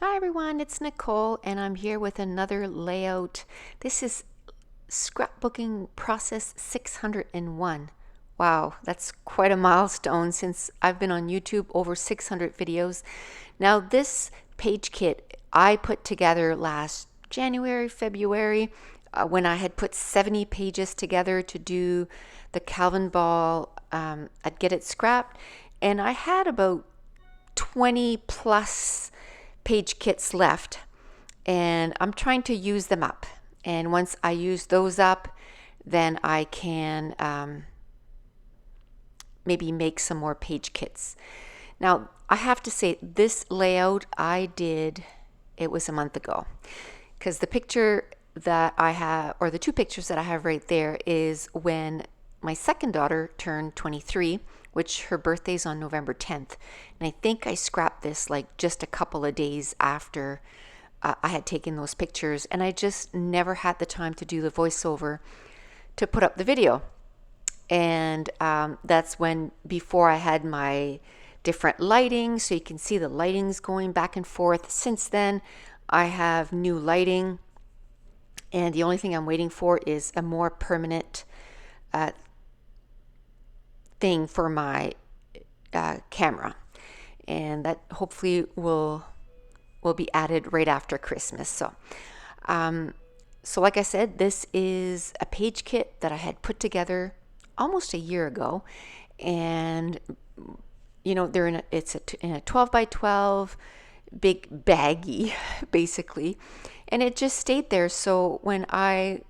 Hi everyone, it's Nicole and I'm here with another layout. This is Scrapbooking Process 601. Wow, that's quite a milestone since I've been on YouTube, over 600 videos. Now this page kit I put together last January, February, when I had put 70 pages together to do the Calvin Ball at Get It Scrapped, and I had about 20 plus page kits left, and I'm trying to use them up. And once I use those up, then I can maybe make some more page kits. Now, I have to say, this layout I did, it was a month ago, because the picture that I have, or the two pictures that I have right there, is when my second daughter turned 23, which her birthday's on November 10th. And I think I scrapped this like just a couple of days after I had taken those pictures, and I just never had the time to do the voiceover to put up the video. And that's when, before I had my different lighting, so you can see the lighting's going back and forth. Since then, I have new lighting, and the only thing I'm waiting for is a more permanent thing for my camera, and that hopefully will be added right after Christmas. So like I said, this is a page kit that I had put together almost a year ago, and they're in a 12 by 12 big baggie basically, and it just stayed there. So when I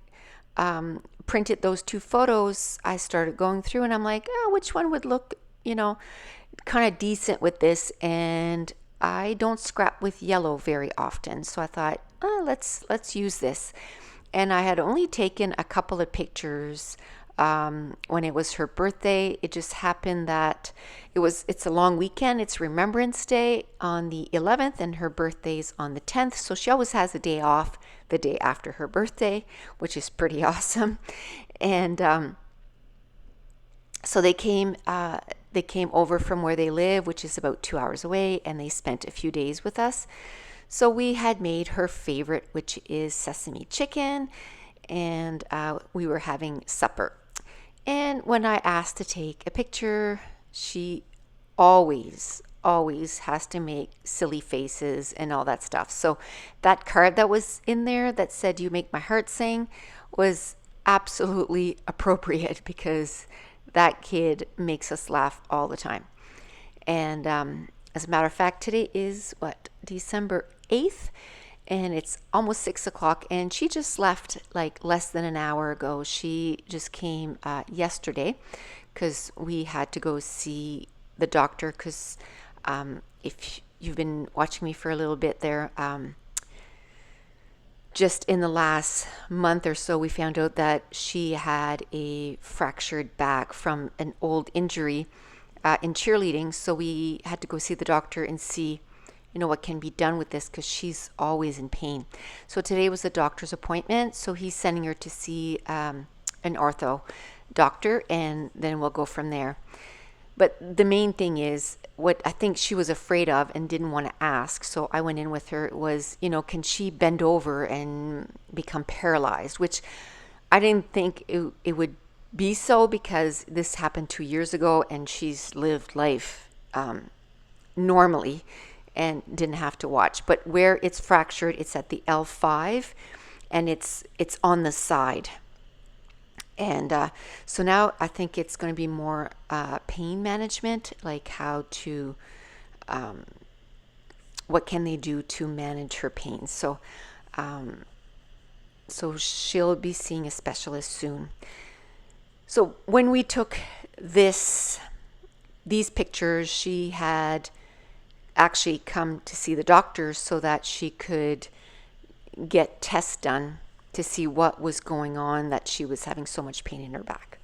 printed those two photos, I started going through and I'm like, oh, which one would look, kind of decent with this? And I don't scrap with yellow very often, so I thought, oh, let's use this. And I had only taken a couple of pictures when it was her birthday. It just happened that it's a long weekend. It's Remembrance Day on the 11th and her birthday's on the 10th. So she always has a day off the day after her birthday, which is pretty awesome. And so they came over from where they live, which is about 2 hours away, and they spent a few days with us. So we had made her favorite, which is sesame chicken, and we were having supper. And when I asked to take a picture, she always has to make silly faces and all that stuff. So that card that was in there that said, "You make my heart sing," was absolutely appropriate, because that kid makes us laugh all the time. And as a matter of fact, today is December 8th, and it's almost 6 o'clock, and she just left like less than an hour ago. She just came yesterday because we had to go see the doctor, because if you've been watching me for a little bit there, just in the last month or so, we found out that she had a fractured back from an old injury in cheerleading. So we had to go see the doctor and see, what can be done with this, because she's always in pain. So today was the doctor's appointment. So he's sending her to see an ortho doctor, and then we'll go from there. But the main thing is, what I think she was afraid of and didn't want to ask, so I went in with her, was, can she bend over and become paralyzed? Which I didn't think it would be so, because this happened 2 years ago and she's lived life normally and didn't have to watch. But where it's fractured, it's at the L5, and it's on the side. And so now I think it's going to be more pain management, like how to, what can they do to manage her pain. So she'll be seeing a specialist soon. So when we took these pictures, she had actually come to see the doctor so that she could get tests done to see what was going on, that she was having so much pain in her back.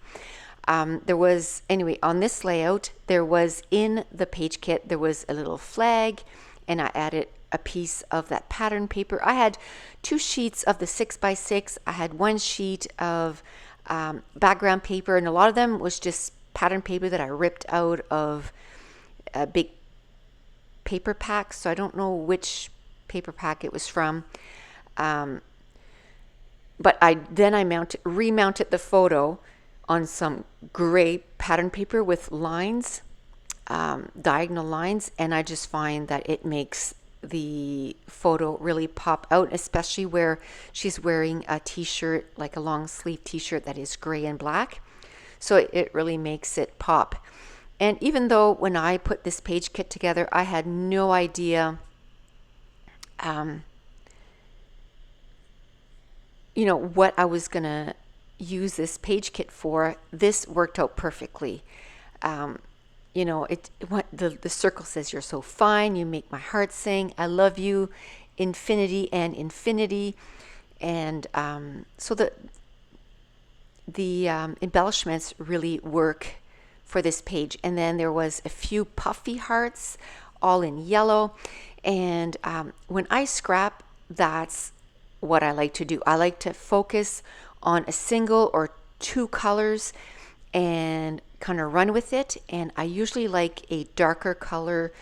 There was, anyway, on this layout, there was, in the page kit, there was a little flag, and I added a piece of that pattern paper. I had 2 sheets of the 6x6. I had 1 sheet of background paper, and a lot of them was just pattern paper that I ripped out of a big paper packs. So I don't know which paper pack it was from. But I remounted the photo on some gray pattern paper with lines, diagonal lines, and I just find that it makes the photo really pop out, especially where she's wearing a t-shirt, like a long sleeve t-shirt that is gray and black. So it really makes it pop. And even though when I put this page kit together, I had no idea what I was gonna use this page kit for, this worked out perfectly. The circle says, "You're so fine, you make my heart sing, I love you, infinity and infinity." And so the embellishments really work for this page. And then there was a few puffy hearts, all in yellow. And when I scrap, that's what I like to do. I like to focus on a single or two colors and kind of run with it. And I usually like a darker color,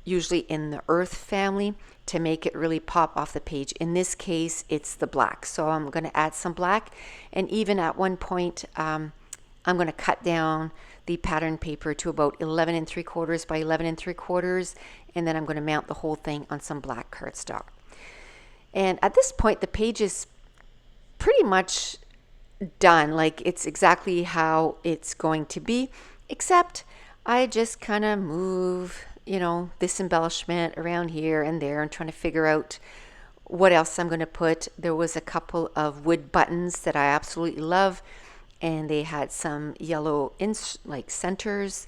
usually in the earth family, to make it really pop off the page. In this case, it's the black. So I'm going to add some black. And even at one point, I'm going to cut down the pattern paper to about 11 3/4 by 11 3/4, and then I'm going to mount the whole thing on some black cardstock. And at this point, the page is pretty much done. Like, it's exactly how it's going to be, except I just kind of move, this embellishment around here and there and trying to figure out what else I'm going to put. There was a couple of wood buttons that I absolutely love, and they had some yellow centers,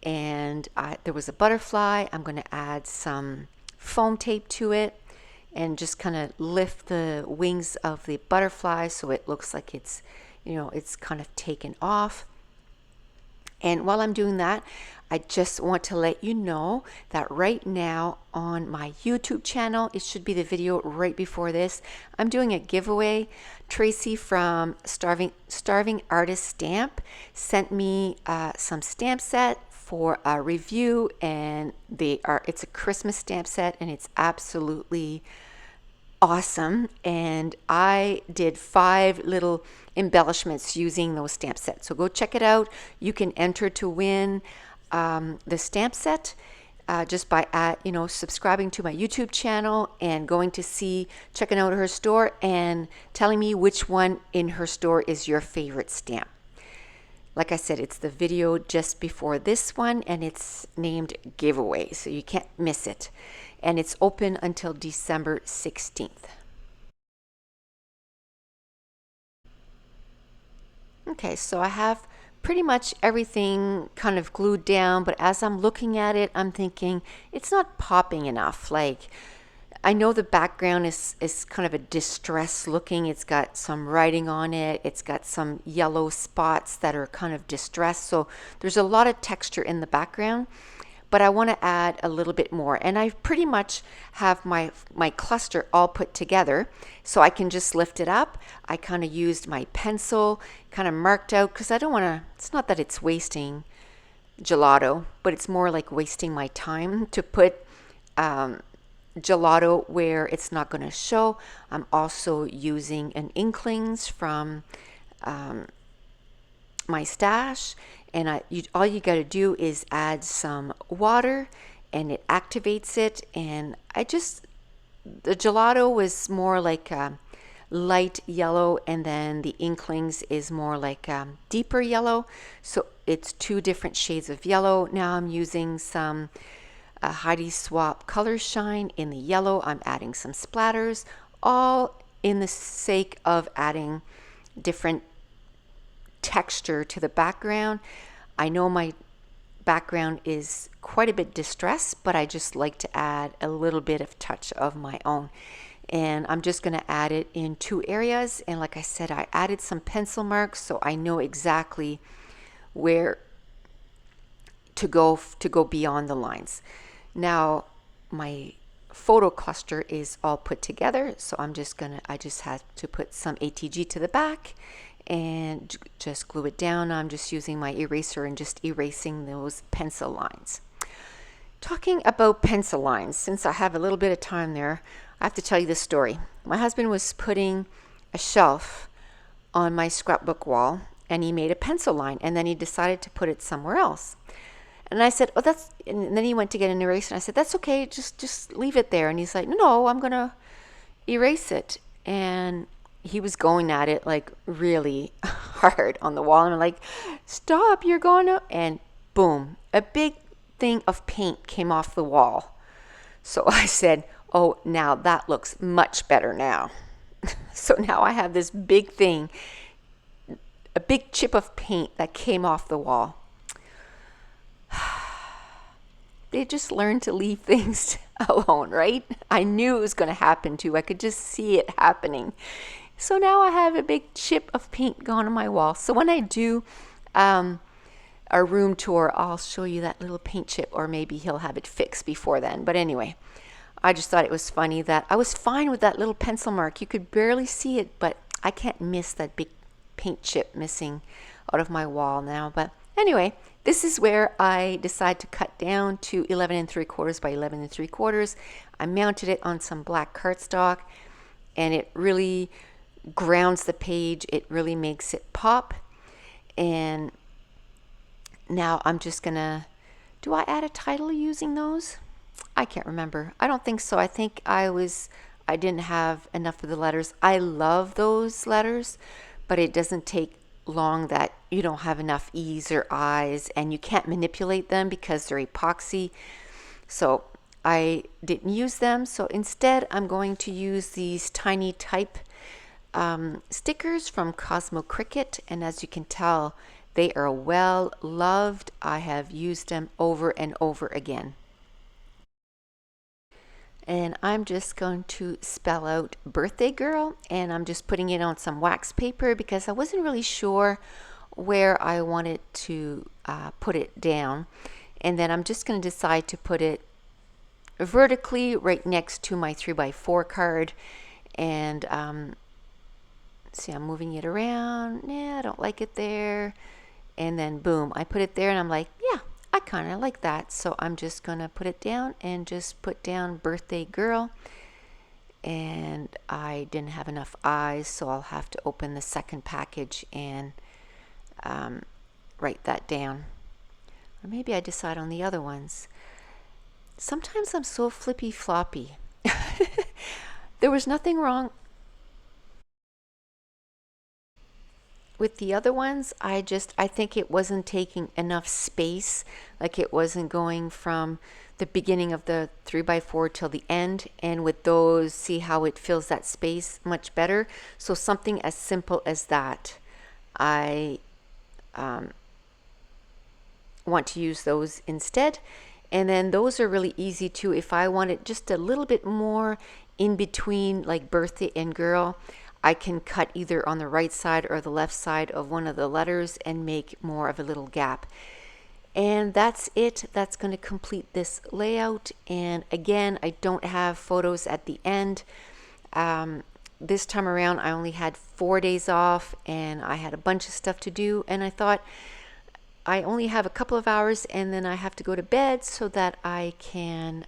and there was a butterfly. I'm going to add some foam tape to it and just kind of lift the wings of the butterfly so it looks like it's kind of taken off. And while I'm doing that, I just want to let you know that right now on my YouTube channel, it should be the video right before this, I'm doing a giveaway. Tracy from Starving Artist Stamp sent me some stamp set for a review, and it's a Christmas stamp set, and it's absolutely awesome. And I did 5 little embellishments using those stamp sets. So go check it out. You can enter to win the stamp set just by subscribing to my YouTube channel and checking out her store and telling me which one in her store is your favorite stamp. Like I said, it's the video just before this one, and it's named Giveaway, so you can't miss it. And it's open until December 16th. Okay, so I have pretty much everything kind of glued down, but as I'm looking at it, I'm thinking it's not popping enough. Like, I know the background is kind of a distress looking. It's got some writing on it. It's got some yellow spots that are kind of distressed. So there's a lot of texture in the background, but I want to add a little bit more. And I pretty much have my cluster all put together, so I can just lift it up. I kind of used my pencil, kind of marked out, because I don't want to, it's not that it's wasting gelato, but it's more like wasting my time to put gelato where it's not going to show. I'm also using an Inklings from my stash, and all you got to do is add some water and it activates it. And the gelato was more like a light yellow, and then the Inklings is more like deeper yellow, so it's 2 different shades of yellow. Now I'm using some Heidi Swapp Color Shine in the yellow. I'm adding some splatters, all in the sake of adding different texture to the background. I know my background is quite a bit distressed, but I just like to add a little bit of touch of my own. And I'm just going to add it in 2 areas. And like I said, I added some pencil marks so I know exactly where to go beyond the lines. Now my photo cluster is all put together, so I just had to put some ATG to the back and just glue it down. I'm just using my eraser and just erasing those pencil lines. Talking about pencil lines, since I have a little bit of time there, I have to tell you this story. My husband was putting a shelf on my scrapbook wall, and he made a pencil line, and then he decided to put it somewhere else. And I said, "Oh, that's." And then he went to get an eraser, and I said, "That's okay. Just leave it there." And he's like, "No, I'm gonna erase it." And he was going at it like really hard on the wall, and I'm like, "Stop! You're going to." And boom, a big thing of paint came off the wall. So I said, "Oh, now that looks much better now." So now I have this big thing, a big chip of paint that came off the wall. They just learned to leave things alone, right? I knew it was going to happen too. I could just see it happening. So now I have a big chip of paint gone on my wall. So when I do a room tour, I'll show you that little paint chip, or maybe he'll have it fixed before then. But anyway, I just thought it was funny that I was fine with that little pencil mark. You could barely see it, but I can't miss that big paint chip missing out of my wall now. But anyway, this is where I decide to cut down to 11 3/4 by 11 3/4. I mounted it on some black cardstock, and it really grounds the page. It really makes it pop. And now I'm just gonna, do I add a title using those? I can't remember. I don't think so. I think I didn't have enough of the letters. I love those letters, but it doesn't take long that you don't have enough E's or I's, and you can't manipulate them because they're epoxy. So I didn't use them. So instead, I'm going to use these tiny type stickers from Cosmo Cricut, and as you can tell, they are well loved. I have used them over and over again. And I'm just going to spell out birthday girl, and I'm just putting it on some wax paper because I wasn't really sure where I wanted to put it down. And then I'm just going to decide to put it vertically right next to my 3x4 card. And see, I'm moving it around. Yeah, I don't like it there. And then boom, I put it there, and I'm like, yeah, I kind of like that. So I'm just going to put it down and just put down birthday girl. And I didn't have enough eyes, so I'll have to open the second package and write that down. Or maybe I decide on the other ones. Sometimes I'm so flippy floppy. There was nothing wrong with the other ones. I think it wasn't taking enough space, like it wasn't going from the beginning of the 3x4 till the end. And with those, see how it fills that space much better. So something as simple as that, I want to use those instead. And then those are really easy too. If I want it just a little bit more in between, like birthday and girl, I can cut either on the right side or the left side of one of the letters and make more of a little gap. And that's it. That's going to complete this layout. And again, I don't have photos at the end. This time around, I only had 4 days off, and I had a bunch of stuff to do. And I thought, I only have a couple of hours, and then I have to go to bed so that I can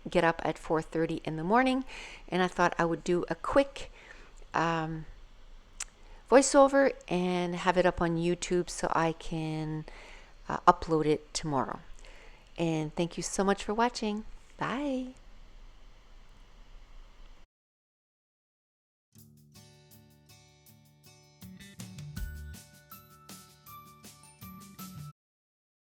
get up at 4:30 in the morning. And I thought I would do a quick voiceover and have it up on YouTube so I can upload it tomorrow. And thank you so much for watching. Bye.